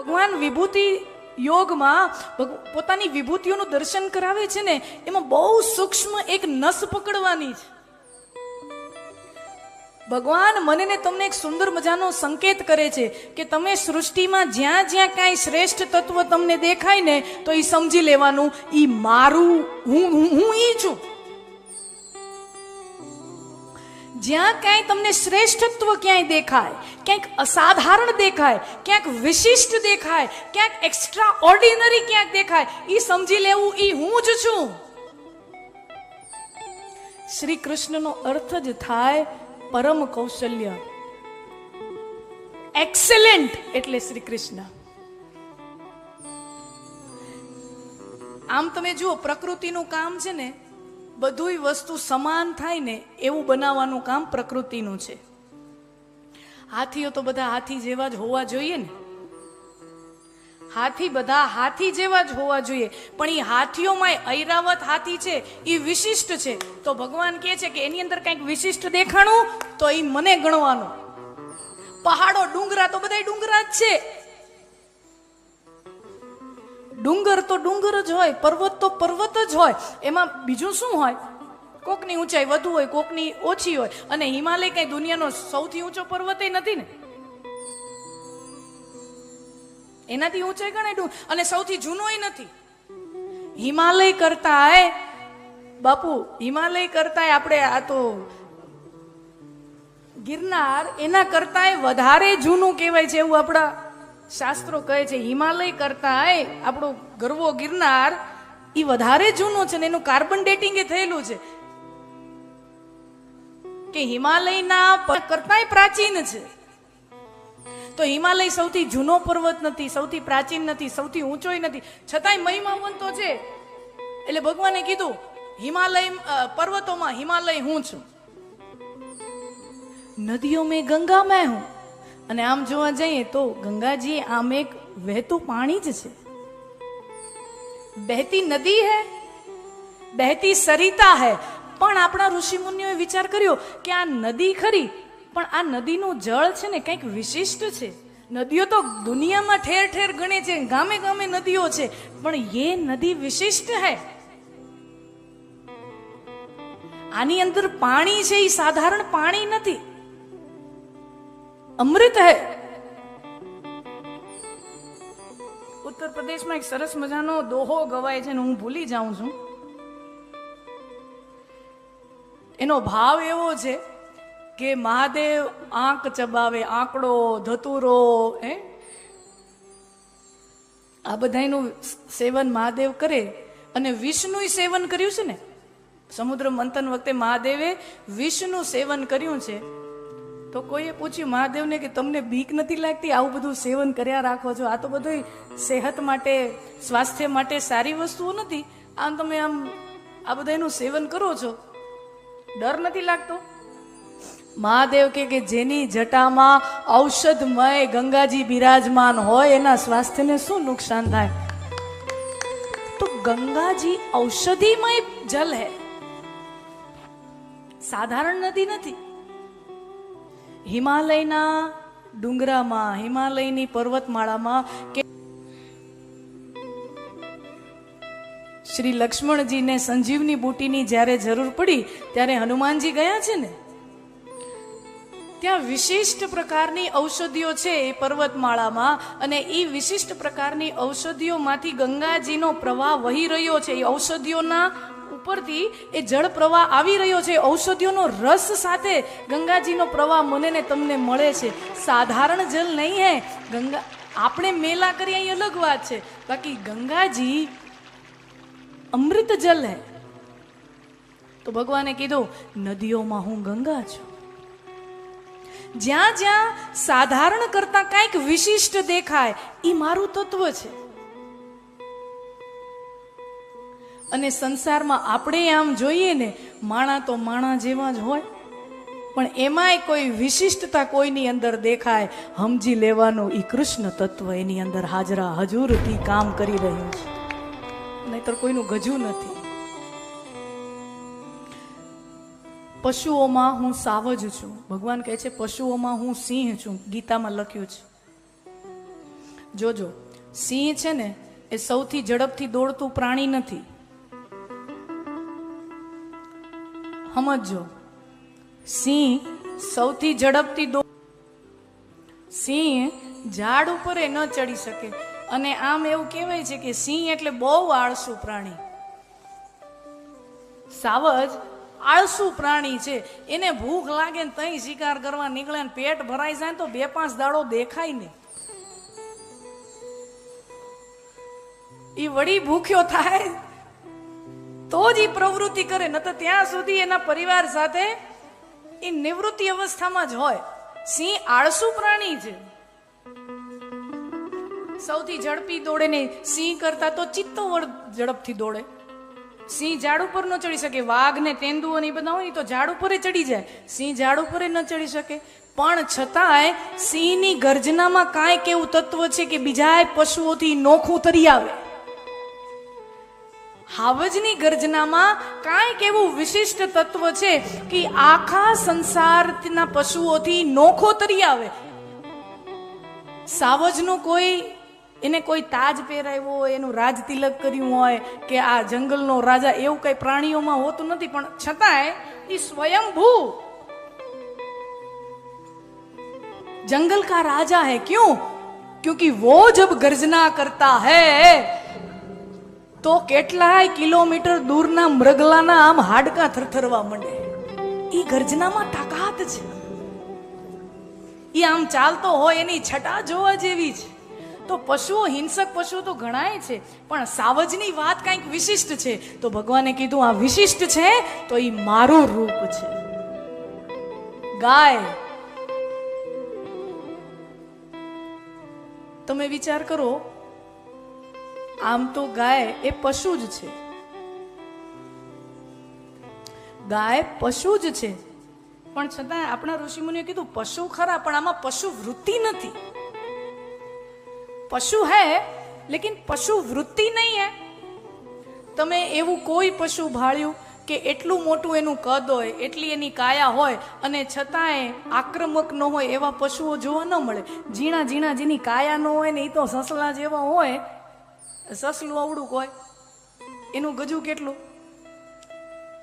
ભગવાન વિભૂતિ યોગમાં પોતાની વિભૂતિઓનું દર્શન કરાવે છે ને, એમાં બહુ સૂક્ષ્મ એક નસ પકડવાની છે. ભગવાન મને ને તમને એક સુંદર મજાનો સંકેત કરે છે કે તમે સૃષ્ટિમાં જ્યાં જ્યાં કાંઈ શ્રેષ્ઠ તત્વ તમને દેખાય ને, તો એ સમજી લેવાનું ઈ મારું, હું ઈ છું. જ્યાં ક્યાંય તમને શ્રેષ્ઠત્વ ક્યાંય દેખાય, ક્યાંક અસાધારણ દેખાય, ક્યાંક વિશિષ્ટ દેખાય, ક્યાંક એક્સ્ટ્રા ઓર્ડિનરી ક્યાંક દેખાય, ઈ સમજી લેવું ઈ હું જ છું. શ્રી કૃષ્ણનો અર્થ જ થાય પરમ કૌશલ્ય. એક્સેલન્ટ એટલે શ્રી કૃષ્ણ. આમ તમે જુઓ, પ્રકૃતિનું કામ છે ને, બધું વસ્તુ સમાન થાય ને એવું બનાવવાનું કામ પ્રકૃતિનું છે. હાથીઓ તો બધા હાથી જેવા જ હોવા જોઈએ ને, હાથી બધા હાથી જેવા જ હોવા જોઈએ. પણ એ હાથીઓમાં ઐરાવત હાથી છે, એ વિશિષ્ટ છે. તો ભગવાન કહે છે કે એની અંદર કંઈક વિશિષ્ટ દેખાણું તો એ મને ગણવાનું. પહાડો ડુંગરા તો બધા ડુંગરા જ છે. ડુંગર તો ડુંગર જ હોય, પર્વત તો પર્વત જ હોય. એમાં બીજું શું હોય? કોકની ઊંચાઈ વધુ હોય, કોકની ઓછી હોય. અને હિમાલય કઈ દુનિયાનો સૌથી ઊંચો પર્વત નથી ને, એનાથી ઊંચાઈ ગણાય. અને સૌથી જૂનોય નથી. હિમાલય કરતા બાપુ, હિમાલય કરતા આપણે આ તો ગિરનાર એના કરતા વધારે જૂનું કહેવાય છે એવું આપણા શાસ્ત્રો કહે છે. હિમાલય કરતા આપણો ગરવો ગિરનાર એ વધારે જૂનો છે ને એનું કાર્બન ડેટિંગ એ થયેલું છે કે હિમાલયના કરતાંય પ્રાચીન છે. તો હિમાલય સૌથી જૂનો પર્વત નથી, સૌથી પ્રાચીન નથી, સૌથી ઊંચોય નથી, છતાંય મહિમાવંતો છે. એટલે ભગવાને કીધું હિમાલય પર્વતોમાં હિમાલય હું છું, નદીઓ મેં ગંગા મેં હું. અને આમ જોવા જઈએ તો ગંગાજી આમ એક વહેતું પાણી જ છે, બહેતી નદી હૈ, બહેતી સરિતા હૈ. પણ આપણા ઋષિ મુનિઓએ વિચાર કર્યો કે આ નદી ખરી, પણ આ નદીનું જળ છે ને કંઈક વિશિષ્ટ છે. નદીઓ તો દુનિયામાં ઠેર ઠેર ગણે છે, ગામે ગામે નદીઓ છે, પણ એ નદી વિશિષ્ટ હૈ. આની અંદર પાણી છે એ સાધારણ પાણી નથી, અમૃત હૈ. ઉત્તર પ્રદેશમાં એક સરસ મજાનો દોહો ગવાય છે ને, હું ભૂલી જાઉં છું. એનો ભાવ એવો છે કે મહાદેવ આંક ચબાવે, આંકડો, ધતુરો, આ બધાનું સેવન મહાદેવ કરે. અને વિષનું સેવન કર્યું છે ને, સમુદ્ર મંથન વખતે મહાદેવે વિષનું સેવન કર્યું છે. તો કોઈએ પૂછ્યું મહાદેવને કે તમને બીક નથી લાગતી આવું બધું સેવન કર્યા રાખો છો? આ તો બધું સેહત માટે, સ્વાસ્થ્ય માટે સારી વસ્તુઓ નથી, આમ તમે આમ આ બધાનું સેવન કરો છો, ડર નથી લાગતો? મહાદેવ કે જેની જટામાં ઔષધમય ગંગાજી બિરાજમાન હોય એના સ્વાસ્થ્યને શું નુકસાન થાય? તો ગંગાજી ઔષધિમય જલ હૈ, સાધારણ નદી નથી. હિમાલયના ડુંગરામાં, હિમાલયની પર્વતમાળામાં કે શ્રી લક્ષ્મણજીને સંજીવની બુટીની જ્યારે જરૂર પડી ત્યારે હનુમાનજી ગયા છે ને, ત્યાં વિશિષ્ટ પ્રકારની ઔષધિઓ છે એ પર્વતમાળામાં. અને એ વિશિષ્ટ પ્રકારની ઔષધિઓમાંથી ગંગાજીનો પ્રવાહ વહી રહ્યો છે. એ ઔષધિઓના ઉપરથી એ જળ પ્રવાહ આવી રહ્યો છે. ઔષધિઓનો રસ સાથે ગંગાજીનો પ્રવાહ મને ને તમને મળે છે. સાધારણ જલ નહીં હે ગંગા. આપણે મેલા કરીએ અહીં અલગ વાત છે, બાકી ગંગાજી અમૃત જલ હે. તો ભગવાને કીધું નદીઓમાં હું ગંગા છું. જ્યાં જ્યાં સાધારણ કરતા કંઈક વિશિષ્ટ દેખાય એ મારું તત્વ છે. અને સંસારમાં આપણે આમ જોઈએ ને, માણા તો માણા જેવા જ હોય, પણ એમાંય કોઈ વિશિષ્ટતા કોઈની અંદર દેખાય, સમજી લેવાનું એ કૃષ્ણ તત્વ એની અંદર હાજરા હજુરથી કામ કરી રહ્યું છે, નહીતર કોઈનું ગજુ નથી. પશુઓમાં હું સાવજ છું. ભગવાન કહે છે પશુઓમાં હું સિંહ છું, ગીતામાં લખ્યું છે. જોજો, સિંહ છે ને એ સૌથી ઝડપથી દોડતું પ્રાણી નથી. સમજો, સિંહ સૌથી ઝડપથી સિંહ ઝાડ ઉપર ન ચડી શકે. અને આમ એવું કહેવાય છે કે સિંહ એટલે બહુ આળસુ પ્રાણી. સાવજ આળસુ પ્રાણી છે. એને ભૂખ લાગે ને તઈ શિકાર કરવા નીકળે ને પેટ ભરાઈ જાય તો 2-5 દાડો દેખાય નહીં. એ વળી ભૂખ્યો થાય તો જ એ પ્રવૃત્તિ કરે, ન તો ત્યાં સુધી એના પરિવાર સાથે એ નિવૃત્તિ અવસ્થામાં જ હોય. સિંહ આળસુ પ્રાણી છે. સૌથી ઝડપી દોડે ને સિંહ કરતા તો ચિત્તો ઝડપથી દોડે. સિંહ ઝાડ ઉપર ન ચડી શકે. વાઘ ને તેંદુ અને એ બધા હોય તો ઝાડ ઉપર ચડી જાય. સિંહ ઝાડ ઉપર ન ચડી શકે. પણ છતાંય સિંહની ગર્જનામાં કાંઈક એવું તત્વ છે કે બીજા પશુઓથી નોખું તરી આવે. હાવજની ગર્જનામાં કાંઈક એવું વિશિષ્ટ તત્વ છે કે આખા સંસારના પશુઓથી નોખો તરી આવે. સાવજનું કોઈ એને કોઈ તાજ પહેરાવ્યો હોય, એનું રાજ તિલક કર્યું હોય કે આ જંગલનો રાજા, એવું કઈ પ્રાણીઓમાં હોતું નથી. પણ છતાંય એ સ્વયંભૂ जंगल का राजा है. क्यों? क्योंकि वो जब गर्जना करता है तो કેટલાય કિલોમીટર દૂરના મૃગલાના આમ હાડકા થરથરવા માંડે. ઈ ગર્જનામાં તાકાત છે. ઈ આમ ચાલતો હોય એની છટા જોવા જેવી છે. તો પશુઓ, હિંસક પશુઓ તો ઘણાય છે, પણ સાવજની વાત કંઈક વિશિષ્ટ છે. તો ભગવાને કીધું આ વિશિષ્ટ છે તો ઈ મારું રૂપ છે. ગાય, તમે વિચાર કરો, આમ તો ગાય એ પશુ જ છે. ગાય પશુ જ છે, પણ છતાં આપણા ઋષિમુનિએ કીધું પશુ ખરા, પણ આમાં પશુ વૃત્તિ નથી. પશુ હૈ લેકિન પશુ વૃત્તિ નહીં હૈ. તમે એવું કોઈ પશુ ભાળ્યું કે એટલું મોટું એનું કદ હોય, એટલી એની કાયા હોય અને છતાંય આક્રમક ન હોય એવા પશુઓ જોવા ન મળે. ઝીણા ઝીણા જેની કાયા ન હોય ને એ તો સસલા જેવા હોય. સસલું અવડું હોય, એનું ગજું કેટલું?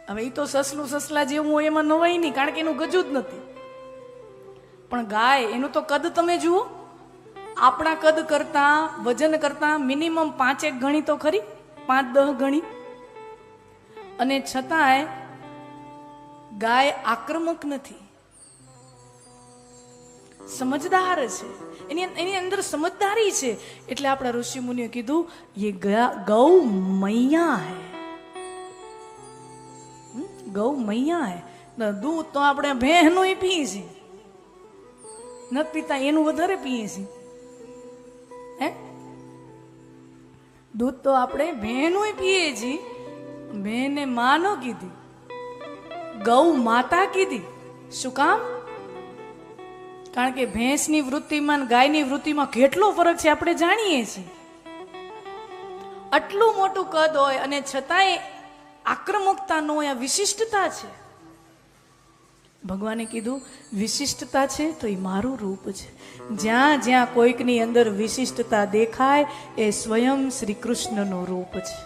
હવે એ તો સસલું સસલા જેવું હોય, એમાં નવાય નહીં, કારણ કે એનું ગજું જ નથી. પણ ગાય, એનું તો કદ તમે જુઓ, આપણા કદ કરતા, વજન કરતા મિનિમમ 5-1 ગણી તો ખરી, 5-10 ગણી. અને છતાંય ગાય આક્રમક નથી, સમજદાર છે. એની અંદર સમજદારી છે. એટલે આપણા ઋષિ મુનિએ કીધું ये गौ मैया है. ગૌ મૈયા હે. દૂધ તો આપણે ભેંસનું પીએ છીએ, નથી પીતા, એનું વધારે પીએ છીએ. હે, દૂધ તો આપણે ભેંસનું પીએ છીએ. ભેંને માં ન કીધી, ગૌ માતા કીધી. શું કામ? કારણ કે ભેંસની વૃત્તિમાં ગાયની વૃત્તિમાં કેટલો ફરક છે આપણે જાણીએ છીએ. આટલું મોટું કદ હોય અને છતાંય આક્રમકતા નો આ વિશિષ્ટતા છે. ભગવાને કીધું વિશિષ્ટતા છે તો એ મારું રૂપ છે. જ્યાં જ્યાં કોઈકની અંદર વિશિષ્ટતા દેખાય એ સ્વયં શ્રી કૃષ્ણનું રૂપ છે.